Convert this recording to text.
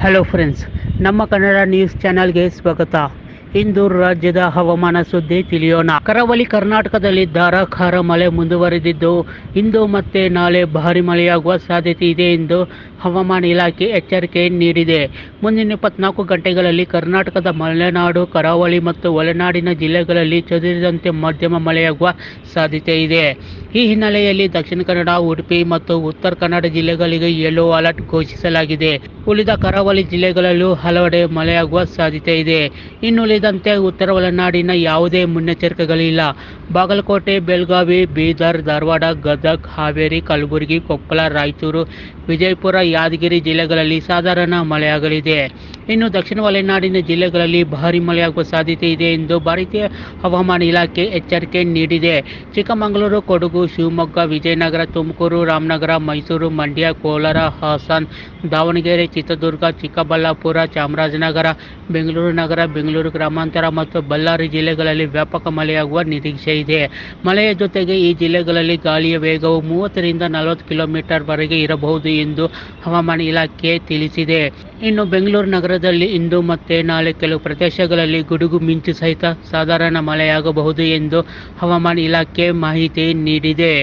Hello friends, ನಮ್ಮ Kannada news ಚಾನಲ್ಗೆ ಸ್ವಾಗತ. ಇಂದು ರಾಜ್ಯದ ಹವಾಮಾನ ಸುದ್ದಿ ತಿಳಿಯೋಣ. ಕರಾವಳಿ ಕರ್ನಾಟಕದಲ್ಲಿ ಧಾರಾಕಾರ ಮಳೆ ಮುಂದುವರೆದಿದ್ದು, ಇಂದು ಮತ್ತೆ ನಾಳೆ ಭಾರಿ ಮಳೆಯಾಗುವ ಸಾಧ್ಯತೆ ಇದೆ ಎಂದು ಹವಾಮಾನ ಇಲಾಖೆ ಎಚ್ಚರಿಕೆ ನೀಡಿದೆ. ಮುಂದಿನ 24 ಗಂಟೆಗಳಲ್ಲಿ ಕರ್ನಾಟಕದ ಮಲೆನಾಡು, ಕರಾವಳಿ ಮತ್ತು ಒಳನಾಡಿನ ಜಿಲ್ಲೆಗಳಲ್ಲಿ ಚದುರಿದಂತೆ ಮಧ್ಯಮ ಮಳೆಯಾಗುವ ಸಾಧ್ಯತೆ ಇದೆ. ಈ ಹಿನ್ನೆಲೆಯಲ್ಲಿ ದಕ್ಷಿಣ ಕನ್ನಡ, ಉಡುಪಿ ಮತ್ತು ಉತ್ತರ ಕನ್ನಡ ಜಿಲ್ಲೆಗಳಿಗೆ ಯೆಲ್ಲೋ ಅಲರ್ಟ್ ಘೋಷಿಸಲಾಗಿದೆ. ಉಳಿದ ಕರಾವಳಿ ಜಿಲ್ಲೆಗಳಲ್ಲೂ ಹಲವೆಡೆ ಮಳೆಯಾಗುವ ಸಾಧ್ಯತೆ ಇದೆ. ಇನ್ನುಳಿದಂತೆ ಉತ್ತರ ಒಳನಾಡಿನ ಯಾವುದೇ ಮುನ್ನೆಚ್ಚರಿಕೆಗಳಿಲ್ಲ. ಬಾಗಲಕೋಟೆ, ಬೆಳಗಾವಿ, ಬೀದರ್, ಧಾರವಾಡ, ಗದಗ, ಹಾವೇರಿ, ಕಲಬುರಗಿ, ಕೊಪ್ಪಳ, ರಾಯಚೂರು, ವಿಜಯಪುರ, ಯಾದಗಿರಿ ಜಿಲ್ಲೆಗಳಲ್ಲಿ ಸಾಧಾರಣ ಮಳೆಯಾಗಲಿದೆ. ಇನ್ನು ದಕ್ಷಿಣ ಒಳನಾಡಿನ ಜಿಲ್ಲೆಗಳಲ್ಲಿ ಭಾರೀ ಮಳೆಯಾಗುವ ಸಾಧ್ಯತೆ ಇದೆ ಎಂದು ಭಾರತೀಯ ಹವಾಮಾನ ಇಲಾಖೆ ಎಚ್ಚರಿಕೆ ನೀಡಿದೆ. ಚಿಕ್ಕಮಗಳೂರು, ಕೊಡಗು, ಶಿವಮೊಗ್ಗ, ವಿಜಯನಗರ, ತುಮಕೂರು, ರಾಮನಗರ, ಮೈಸೂರು, ಮಂಡ್ಯ, ಕೋಲಾರ, ಹಾಸನ, ದಾವಣಗೆರೆ, ಚಿತ್ರದುರ್ಗ, ಚಿಕ್ಕಬಳ್ಳಾಪುರ, ಚಾಮರಾಜನಗರ, ಬೆಂಗಳೂರು ನಗರ, ಬೆಂಗಳೂರು ಗ್ರಾಮಾಂತರ ಮತ್ತು ಬಳ್ಳಾರಿ ಜಿಲ್ಲೆಗಳಲ್ಲಿ ವ್ಯಾಪಕ ಮಳೆಯಾಗುವ ನಿರೀಕ್ಷೆ ಇದೆ. ಮಳೆಯ ಜೊತೆಗೆ ಈ ಜಿಲ್ಲೆಗಳಲ್ಲಿ ಗಾಳಿಯ ವೇಗವು 30ರಿಂದ 40 ಕಿಲೋಮೀಟರ್ ವರೆಗೆ ಇರಬಹುದು ಎಂದು ಹವಾಮಾನ ಇಲಾಖೆ ತಿಳಿಸಿದೆ. ಇನ್ನು ಬೆಂಗಳೂರು ನಗರದಲ್ಲಿ ಇಂದು ಮತ್ತು ನಾಳೆ ಕೆಲವು ಪ್ರದೇಶಗಳಲ್ಲಿ ಗುಡುಗು ಮಿಂಚು ಸಹಿತ ಸಾಧಾರಣ ಮಳೆಯಾಗಬಹುದು ಎಂದು ಹವಾಮಾನ ಇಲಾಖೆ ಮಾಹಿತಿ ನೀಡಿದೆ.